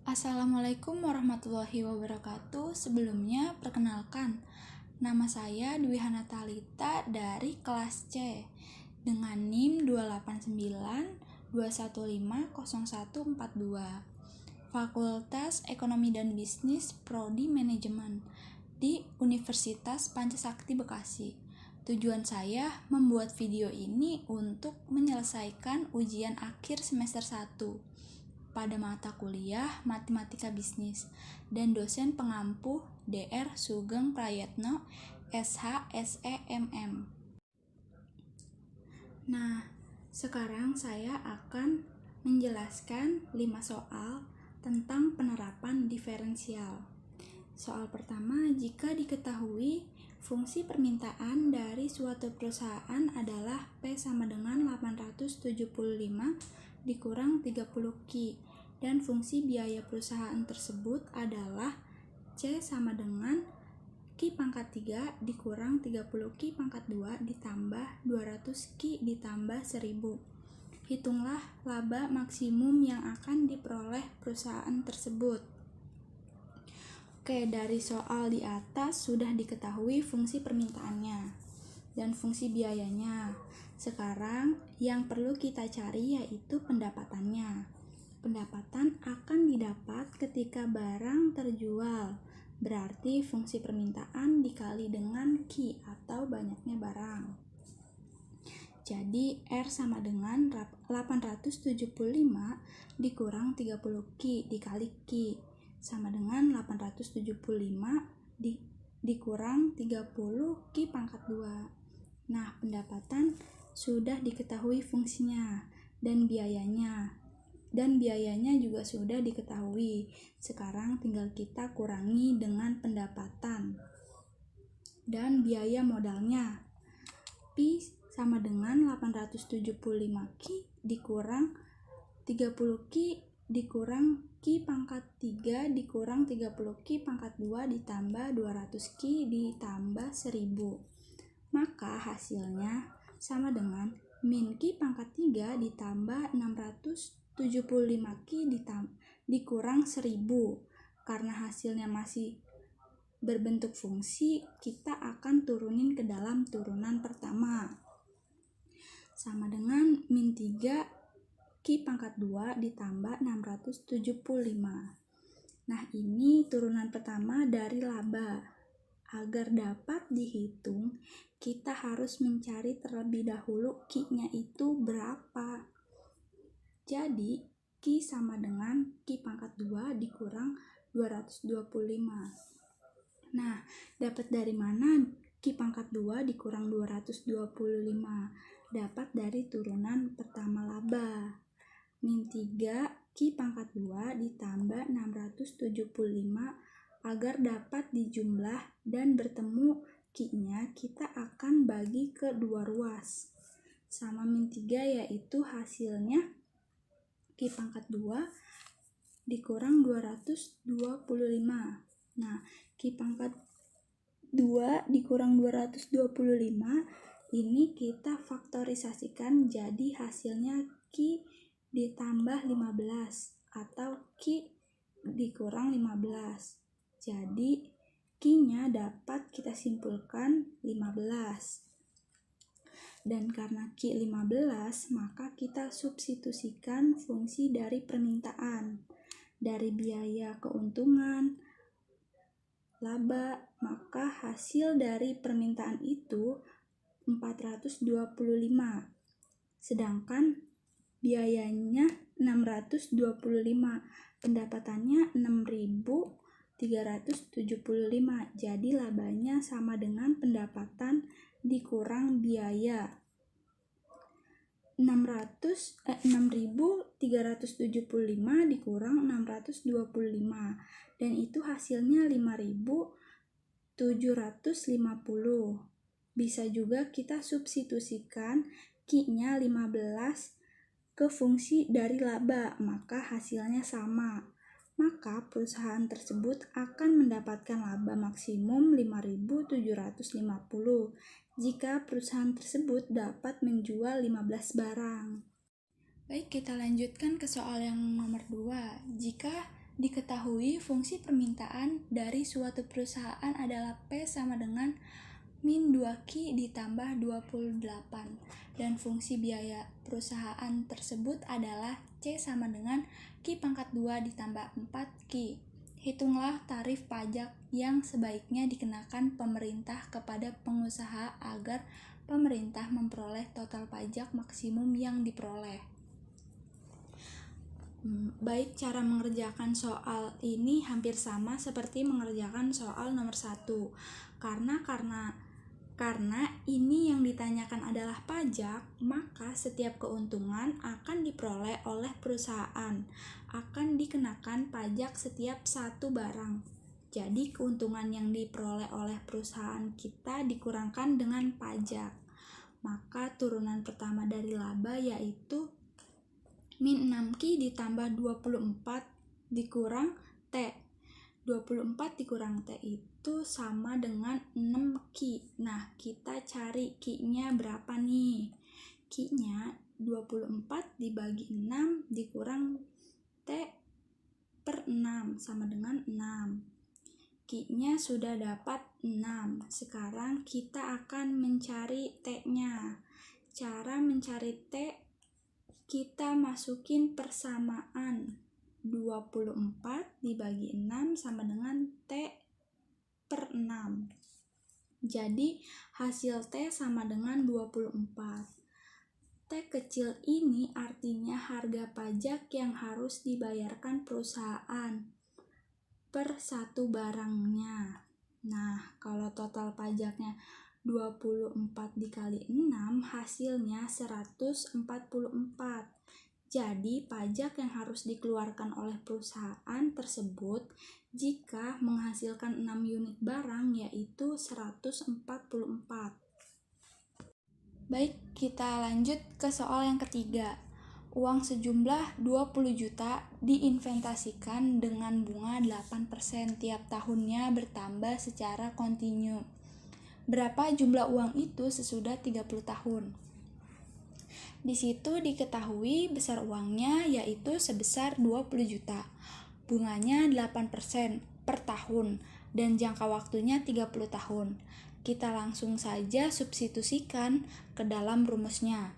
Assalamualaikum warahmatullahi wabarakatuh. Sebelumnya, perkenalkan, nama saya Dwi Hanatalita dari kelas C dengan NIM 28921500142, Fakultas Ekonomi dan Bisnis Prodi Manajemen di Universitas Pancasakti Bekasi. Tujuan saya membuat video ini untuk menyelesaikan ujian akhir semester 1 pada mata kuliah Matematika Bisnis dan dosen pengampu Dr. Sugeng Prayetno, SH, SEMM. Nah, sekarang saya akan menjelaskan 5 soal tentang penerapan diferensial. Soal pertama, jika diketahui fungsi permintaan dari suatu perusahaan adalah P sama dengan 875 dikurang 30Q dan fungsi biaya perusahaan tersebut adalah C sama dengan Q pangkat 3 dikurang 30Q pangkat 2 ditambah 200Q ditambah 1000. Hitunglah laba maksimum yang akan diperoleh perusahaan tersebut. Oke, dari soal di atas sudah diketahui fungsi permintaannya dan fungsi biayanya. Sekarang yang perlu kita cari yaitu pendapatannya. Pendapatan akan didapat ketika barang terjual, berarti fungsi permintaan dikali dengan Q atau banyaknya barang. Jadi R sama dengan 875 dikurang 30Q dikali Q sama dengan 875 dikurang 30Q pangkat 2. Nah, pendapatan sudah diketahui fungsinya dan biayanya juga sudah diketahui. Sekarang tinggal kita kurangi dengan pendapatan dan biaya modalnya. Pi sama dengan 875Q dikurang 30Q dikurang Q pangkat 3 dikurang 30Q pangkat 2 ditambah 200Q ditambah 1000. Maka hasilnya sama dengan min Q pangkat 3 ditambah 675Q dikurang 1000. Karena hasilnya masih berbentuk fungsi, kita akan turunin ke dalam turunan pertama. Sama dengan min 3 Q pangkat 2 ditambah 675. Nah, ini turunan pertama dari laba. Agar dapat dihitung, kita harus mencari terlebih dahulu Q-nya itu berapa. Jadi, Q sama dengan Q pangkat 2 dikurang 225. Nah, dapat dari mana Q pangkat 2 dikurang 225? Dapat dari turunan pertama laba. Min 3 Q pangkat 2 ditambah 675. Agar dapat dijumlah dan bertemu Q-nya, kita akan bagi ke dua ruas. Sama min 3 yaitu hasilnya Q pangkat 2 dikurang 225. Nah, Q pangkat 2 dikurang 225 ini kita faktorisasikan jadi hasilnya Q ditambah 15 atau Q dikurang 15. Jadi Q-nya dapat kita simpulkan 15. Dan karena Q 15, maka kita substitusikan fungsi dari permintaan. Dari biaya keuntungan, laba, maka hasil dari permintaan itu 425. Sedangkan biayanya 625, pendapatannya 6.375. Jadi labanya sama dengan pendapatan dikurang biaya. 6.375 dikurang 625 dan itu hasilnya 5.750. Bisa juga kita substitusikan Q-nya 15 ke fungsi dari laba, maka hasilnya sama. Maka perusahaan tersebut akan mendapatkan laba maksimum 5.750 jika perusahaan tersebut dapat menjual 15 barang. Baik, kita lanjutkan ke soal yang nomor 2. Jika Diketahui fungsi permintaan dari suatu perusahaan adalah P sama dengan min 2Q ditambah 28 dan fungsi biaya perusahaan tersebut adalah C sama dengan Q pangkat 2 ditambah 4Q. Hitunglah tarif pajak yang sebaiknya dikenakan pemerintah kepada pengusaha agar pemerintah memperoleh total pajak maksimum yang diperoleh. Baik, cara mengerjakan soal ini hampir sama seperti mengerjakan soal nomor 1. Karena ini yang ditanyakan adalah pajak, maka setiap keuntungan akan diperoleh oleh perusahaan akan dikenakan pajak setiap satu barang. Jadi keuntungan yang diperoleh oleh perusahaan kita dikurangkan dengan pajak. Maka turunan pertama dari laba yaitu min 6Q ditambah 24 dikurang T. 24 dikurang T itu sama dengan 6Q. Nah, kita cari Q-nya berapa nih? Q-nya 24 dibagi 6 dikurang T per 6 sama dengan 6. Q-nya sudah dapat 6. Sekarang kita akan mencari T-nya. Cara mencari T, kita masukin persamaan 24 dibagi 6 sama dengan T per 6. Jadi hasil T sama dengan 24. T kecil ini artinya harga pajak yang harus dibayarkan perusahaan per satu barangnya. Nah, kalau total pajaknya 24 dikali 6 hasilnya 144. Jadi pajak yang harus dikeluarkan oleh perusahaan tersebut jika menghasilkan 6 unit barang yaitu 144. Baik, kita lanjut ke soal yang ketiga. Uang sejumlah 20 juta diinvestasikan dengan bunga 8% tiap tahunnya bertambah secara kontinu. Berapa jumlah uang itu sesudah 30 tahun? Di situ diketahui besar uangnya yaitu sebesar 20 juta. Bunganya 8% per tahun dan jangka waktunya 30 tahun. Kita langsung saja substitusikan ke dalam rumusnya.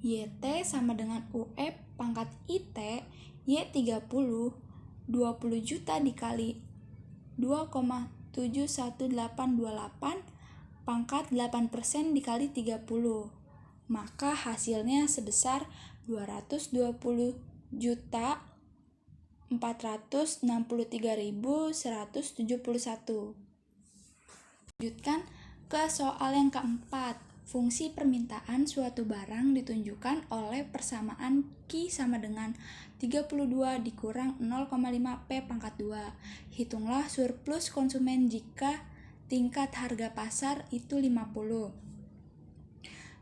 YT sama dengan UF pangkat IT, Y30, 20 juta dikali 2,71828 pangkat 8% dikali 30. Maka hasilnya sebesar 220 juta 463.171. Lanjutkan ke soal yang keempat. Fungsi permintaan suatu barang ditunjukkan oleh persamaan Q sama dengan 32 dikurang 0,5 P pangkat 2. Hitunglah surplus konsumen jika tingkat harga pasar itu 50.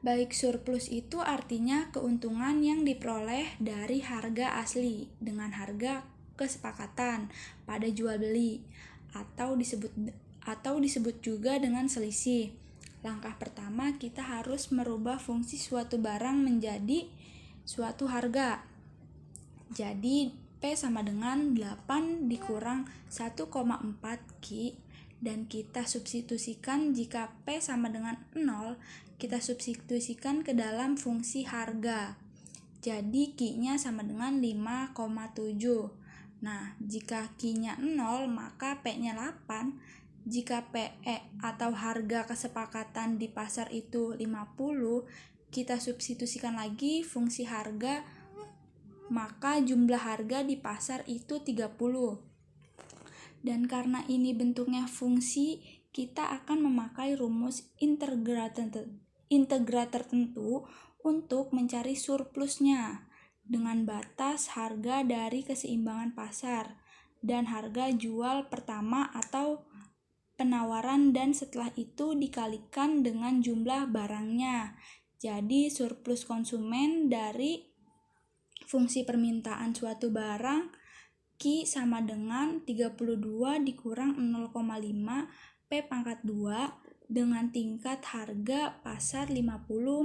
Baik, surplus itu artinya keuntungan yang diperoleh dari harga asli dengan harga kesepakatan pada jual beli atau disebut juga dengan selisih. Langkah pertama, kita harus merubah fungsi suatu barang menjadi suatu harga. Jadi P sama dengan 8 dikurang 1,4 Q dan kita substitusikan jika P sama dengan 0, kita substitusikan ke dalam fungsi harga. Jadi Q-nya sama dengan 5,7. Nah, jika Q-nya 0, maka P-nya 8. Jika PE atau harga kesepakatan di pasar itu 50, kita substitusikan lagi fungsi harga, maka jumlah harga di pasar itu 30. Dan karena ini bentuknya fungsi, kita akan memakai rumus integral tertentu untuk mencari surplusnya dengan batas harga dari keseimbangan pasar dan harga jual pertama atau penawaran dan setelah itu dikalikan dengan jumlah barangnya. Jadi surplus konsumen dari fungsi permintaan suatu barang Q sama dengan 32 dikurang 0,5 P pangkat 2 dengan tingkat harga pasar 50,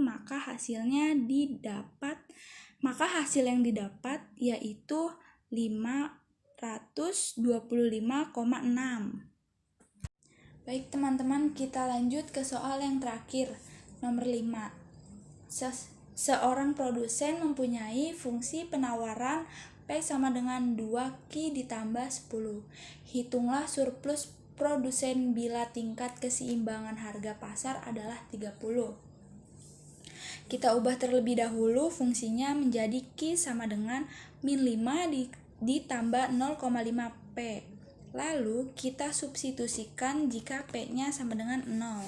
maka hasil yang didapat yaitu 5,7 425,6. Baik teman-teman, kita lanjut ke soal yang terakhir, nomor 5. Seorang produsen mempunyai fungsi penawaran P sama dengan 2Q ditambah 10. Hitunglah surplus produsen bila tingkat keseimbangan harga pasar adalah 30. Kita ubah terlebih dahulu fungsinya menjadi Q sama dengan min 5 ditambah 0,5 P. Lalu kita substitusikan jika P-nya sama dengan 0.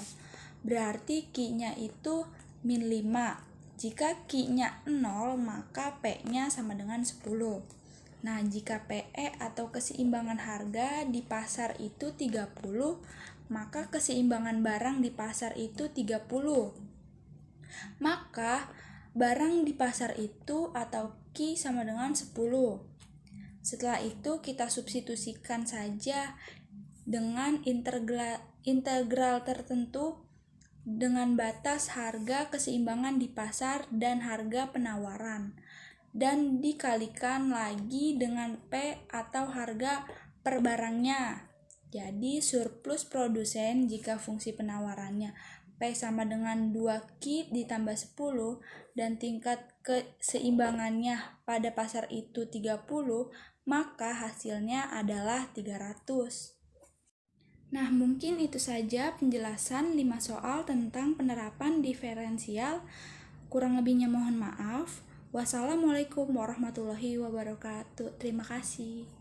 Berarti Q-nya itu min 5. Jika Q-nya 0, maka P-nya sama dengan 10. Nah, jika PE atau keseimbangan harga di pasar itu 30, maka keseimbangan barang di pasar itu 30. Maka barang di pasar itu atau Q sama dengan 10. Setelah itu kita substitusikan saja dengan integral tertentu dengan batas harga keseimbangan di pasar dan harga penawaran, dan dikalikan lagi dengan P atau harga per barangnya. Jadi surplus produsen jika fungsi penawarannya P sama dengan 2Q ditambah 10 dan tingkat keseimbangannya pada pasar itu 30, maka hasilnya adalah 300. Nah, mungkin itu saja penjelasan 5 soal tentang penerapan diferensial. Kurang lebihnya mohon maaf. Wassalamualaikum warahmatullahi wabarakatuh. Terima kasih.